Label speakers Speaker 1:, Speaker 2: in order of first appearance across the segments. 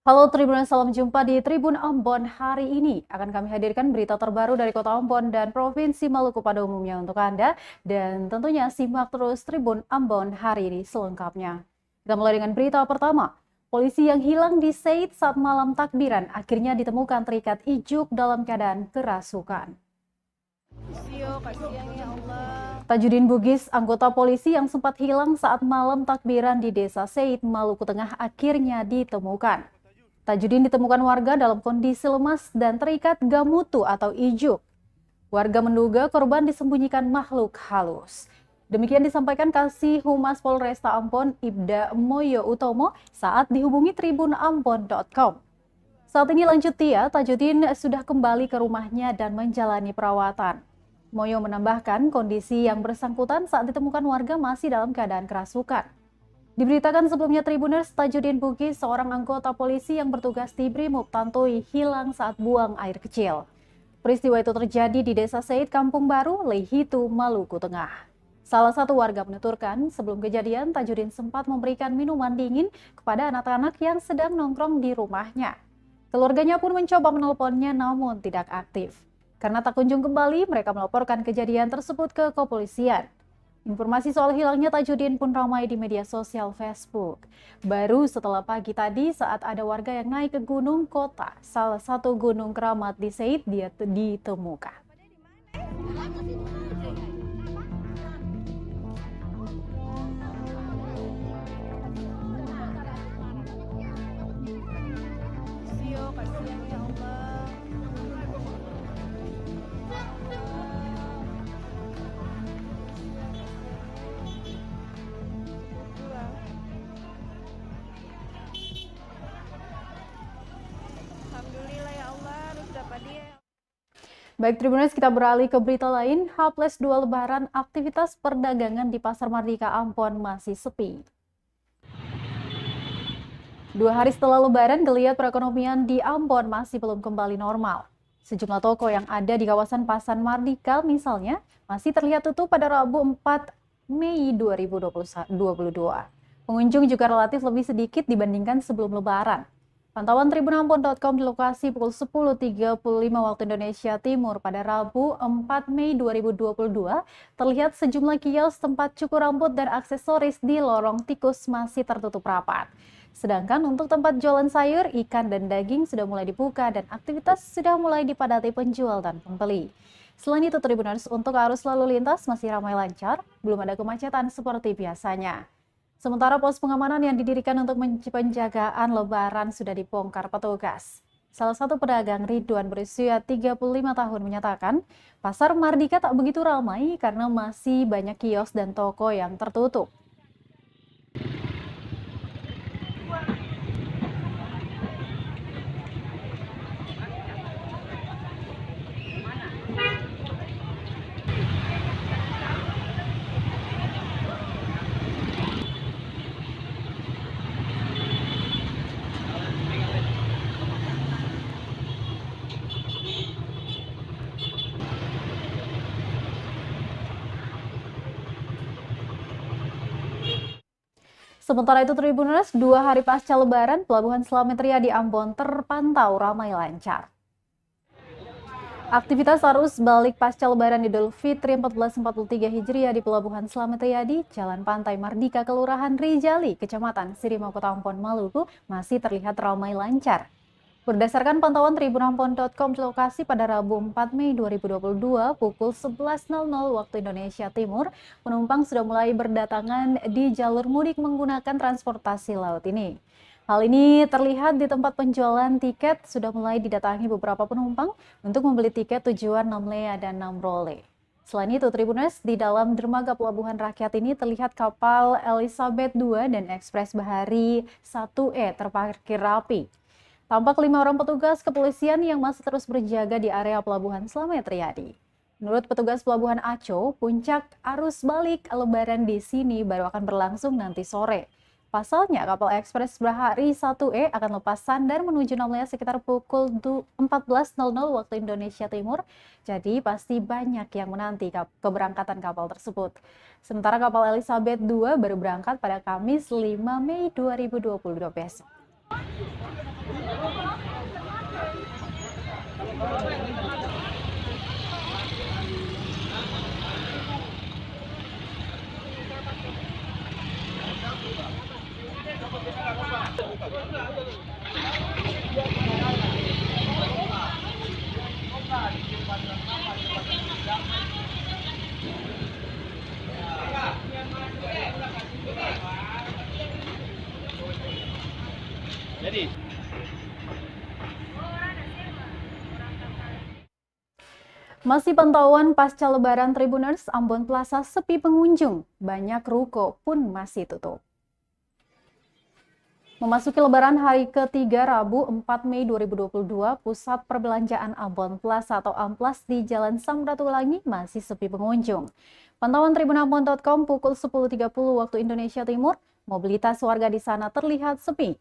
Speaker 1: Halo Tribuners, salam jumpa di Tribun Ambon. Hari ini akan kami hadirkan berita terbaru dari Kota Ambon dan Provinsi Maluku pada umumnya untuk Anda. Dan tentunya simak terus Tribun Ambon hari ini selengkapnya. Kita mulai dengan berita pertama. Polisi yang hilang di Said saat malam takbiran akhirnya ditemukan terikat ijuk dalam keadaan kerasukan.
Speaker 2: Kasihan ya Allah.
Speaker 1: Tajudin Bugis, anggota polisi yang sempat hilang saat malam takbiran di Desa Said, Maluku Tengah akhirnya ditemukan. Tajudin ditemukan warga dalam kondisi lemas dan terikat gamutu atau ijuk. Warga menduga korban disembunyikan makhluk halus. Demikian disampaikan Kasih Humas Polresta Ambon, Ibda Moyo Utomo saat dihubungi tribunambon.com. Saat ini lanjut dia, Tajudin sudah kembali ke rumahnya dan menjalani perawatan. Moyo menambahkan kondisi yang bersangkutan saat ditemukan warga masih dalam keadaan kerasukan. Diberitakan sebelumnya Tribuners, Tajudin Bugis, seorang anggota polisi yang bertugas di Brimob Tantoi, hilang saat buang air kecil. Peristiwa itu terjadi di Desa Said, Kampung Baru, Lehitu, Maluku Tengah. Salah satu warga menuturkan, sebelum kejadian Tajudin sempat memberikan minuman dingin kepada anak-anak yang sedang nongkrong di rumahnya. Keluarganya pun mencoba menelponnya namun tidak aktif. Karena tak kunjung kembali, mereka melaporkan kejadian tersebut ke kepolisian. Informasi soal hilangnya Tajudin pun ramai di media sosial Facebook. Baru setelah pagi tadi saat ada warga yang naik ke Gunung Kota, salah satu gunung keramat di Said, dia ditemukan.
Speaker 2: Kasihan ya Allah. Alhamdulillah ya Allah, harus dapat dia.
Speaker 1: Baik Tribuners, kita beralih ke berita lain. H+2 Lebaran, aktivitas perdagangan di Pasar Mardika Ambon masih sepi. 2 hari setelah Lebaran, geliat perekonomian di Ambon masih belum kembali normal. Sejumlah toko yang ada di kawasan Pasar Mardika misalnya masih terlihat tutup pada Rabu 4 Mei 2022. Pengunjung juga relatif lebih sedikit dibandingkan sebelum Lebaran. Pantauan tribunambon.com di lokasi pukul 10.35 waktu Indonesia Timur pada Rabu 4 Mei 2022 terlihat sejumlah kios tempat cukur rambut dan aksesoris di lorong tikus masih tertutup rapat. Sedangkan untuk tempat jualan sayur, ikan, dan daging sudah mulai dibuka dan aktivitas sudah mulai dipadati penjual dan pembeli. Selain itu, Tribuners, untuk arus lalu lintas masih ramai lancar, belum ada kemacetan seperti biasanya. Sementara pos pengamanan yang didirikan untuk penjagaan Lebaran sudah dibongkar petugas. Salah satu pedagang Ridwan berusia 35 tahun menyatakan, Pasar Mardika tak begitu ramai karena masih banyak kios dan toko yang tertutup. Sementara itu Tribuners, 2 hari pasca Lebaran, Pelabuhan Slamet Riyadi Ambon terpantau ramai lancar. Aktivitas arus balik pasca Lebaran Idul Fitri 1443 Hijriah di Pelabuhan Slamet Riyadi, Jalan Pantai Mardika, Kelurahan Rijali, Kecamatan Sirimau, Kota Ambon, Maluku, masih terlihat ramai lancar. Berdasarkan pantauan tribunambon.com di lokasi pada Rabu 4 Mei 2022 pukul 11.00 waktu Indonesia Timur, penumpang sudah mulai berdatangan di jalur mudik menggunakan transportasi laut ini. Hal ini terlihat di tempat penjualan tiket sudah mulai didatangi beberapa penumpang untuk membeli tiket tujuan Namlea dan Namrole. Selain itu, Tribuners, di dalam dermaga Pelabuhan Rakyat ini terlihat kapal Elizabeth II dan Ekspres Bahari 1E terparkir rapi. Tampak 5 orang petugas kepolisian yang masih terus berjaga di area Pelabuhan Slamet Riyadi. Menurut petugas Pelabuhan Aco, puncak arus balik Lebaran di sini baru akan berlangsung nanti sore. Pasalnya, kapal Ekspres Bahari 1E akan lepas sandar menuju Namlea sekitar pukul 14.00 waktu Indonesia Timur, jadi pasti banyak yang menanti keberangkatan kapal tersebut. Sementara kapal Elizabeth II baru berangkat pada Kamis 5 Mei 2022 besok. Masih pantauan pasca Lebaran Tribuners, Ambon Plaza sepi pengunjung, banyak ruko pun masih tutup. Memasuki Lebaran hari ketiga Rabu 4 Mei 2022, Pusat Perbelanjaan Ambon Plaza atau Amplas di Jalan Samratulangi masih sepi pengunjung. Pantauan tribunambon.com pukul 10.30 waktu Indonesia Timur, mobilitas warga di sana terlihat sepi.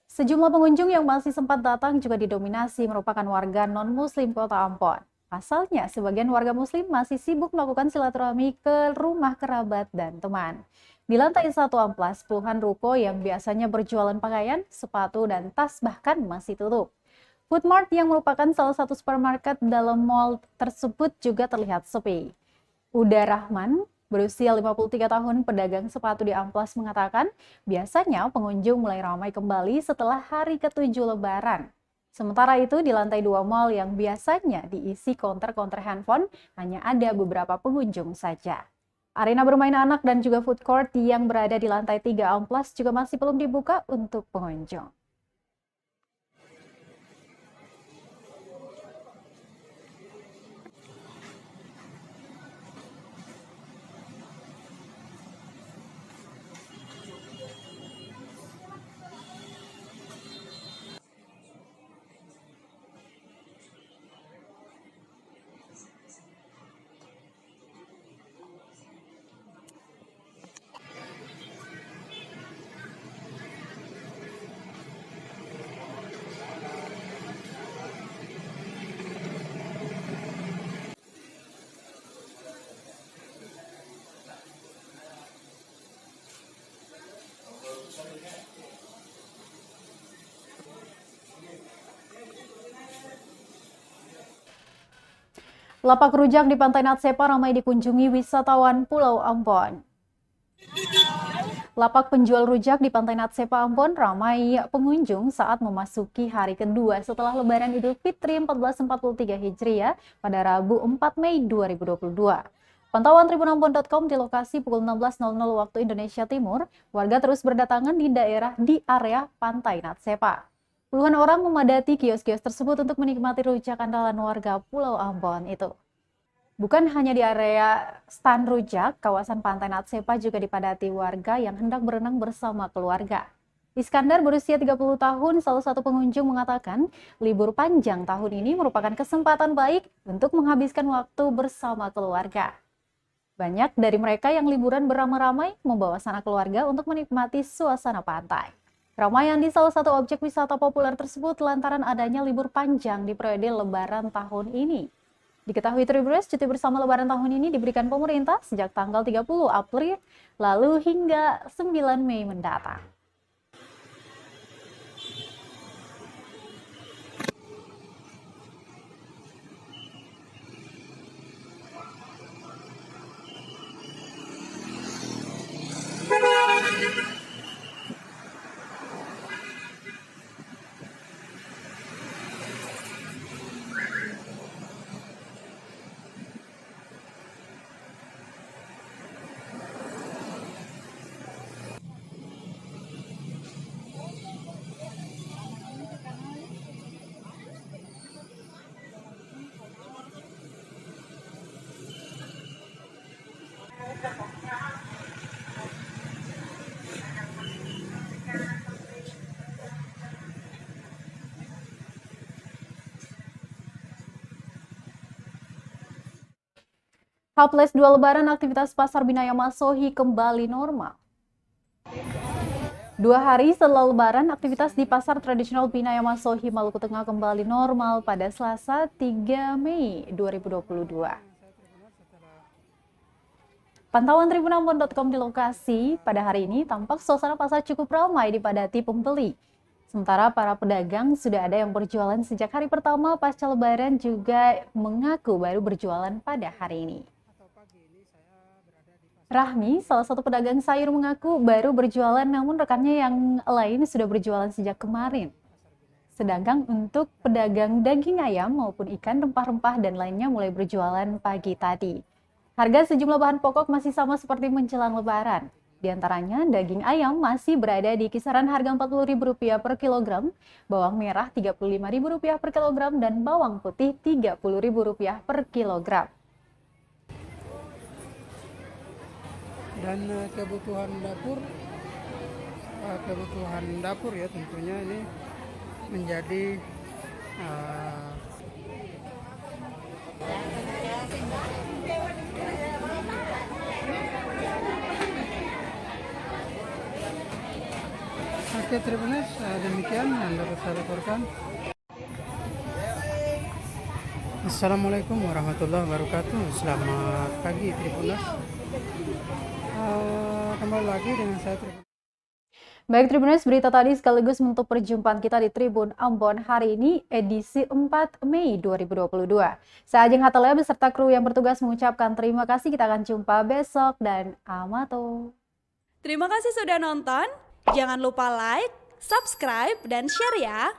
Speaker 1: Sejumlah pengunjung yang masih sempat datang juga didominasi merupakan warga non-muslim kota Ambon. Pasalnya, sebagian warga muslim masih sibuk melakukan silaturahmi ke rumah kerabat dan teman. Di lantai 1 Amplas, puluhan ruko yang biasanya berjualan pakaian, sepatu, dan tas bahkan masih tutup. Foodmart yang merupakan salah satu supermarket dalam mall tersebut juga terlihat sepi. Uda Rahman, berusia 53 tahun, pedagang sepatu di Amplas mengatakan, biasanya pengunjung mulai ramai kembali setelah hari ke-7 Lebaran. Sementara itu, di lantai 2 mal yang biasanya diisi counter-counter handphone, hanya ada beberapa pengunjung saja. Arena bermain anak dan juga food court yang berada di lantai 3 Amplas juga masih belum dibuka untuk pengunjung. Lapak rujak di Pantai Natsepa ramai dikunjungi wisatawan Pulau Ambon. Lapak penjual rujak di Pantai Natsepa Ambon ramai pengunjung saat memasuki hari kedua setelah Lebaran Idul Fitri 1443 Hijriah pada Rabu 4 Mei 2022. Pantauan tribunambon.com di lokasi pukul 16.00 waktu Indonesia Timur, warga terus berdatangan di area Pantai Natsepa. Puluhan orang memadati kios-kios tersebut untuk menikmati rujak andalan warga Pulau Ambon itu. Bukan hanya di area stan rujak, kawasan Pantai Natsepa juga dipadati warga yang hendak berenang bersama keluarga. Iskandar berusia 30 tahun, salah satu pengunjung mengatakan, libur panjang tahun ini merupakan kesempatan baik untuk menghabiskan waktu bersama keluarga. Banyak dari mereka yang liburan beramai-ramai membawa sanak keluarga untuk menikmati suasana pantai. Keramaian di salah satu objek wisata populer tersebut lantaran adanya libur panjang di periode Lebaran tahun ini. Diketahui Tribuners, cuti bersama Lebaran tahun ini diberikan pemerintah sejak tanggal 30 April lalu hingga 9 Mei mendatang. H+2 Lebaran, aktivitas Pasar Binaya Masohi kembali normal. 2 hari setelah Lebaran, aktivitas di Pasar Tradisional Binaya Masohi Maluku Tengah kembali normal pada Selasa 3 Mei 2022. Pantauan tribunambon.com di lokasi pada hari ini tampak suasana pasar cukup ramai dipadati pembeli. Sementara para pedagang sudah ada yang berjualan sejak hari pertama pasca Lebaran juga mengaku baru berjualan pada hari ini. Rahmi, salah satu pedagang sayur mengaku baru berjualan namun rekannya yang lain sudah berjualan sejak kemarin. Sedangkan untuk pedagang daging ayam maupun ikan, rempah-rempah dan lainnya mulai berjualan pagi tadi. Harga sejumlah bahan pokok masih sama seperti menjelang Lebaran. Di antaranya daging ayam masih berada di kisaran harga Rp40.000 per kilogram, bawang merah Rp35.000 per kilogram, dan bawang putih Rp30.000 per kilogram.
Speaker 3: Dan kebutuhan dapur ya tentunya ini menjadi oke Tribuners, demikian yang dapat saya laporkan. Assalamualaikum warahmatullahi wabarakatuh. Selamat pagi Tribuners. Kembali lagi dengan saya Tribuners.
Speaker 1: Baik Tribuners, berita tadi sekaligus menutup perjumpaan kita di Tribun Ambon hari ini, edisi 4 Mei 2022. Saya Ajeng Hatalea beserta kru yang bertugas mengucapkan terima kasih. Kita akan jumpa besok dan amato.
Speaker 4: Terima kasih sudah nonton. Jangan lupa like, subscribe, dan share ya.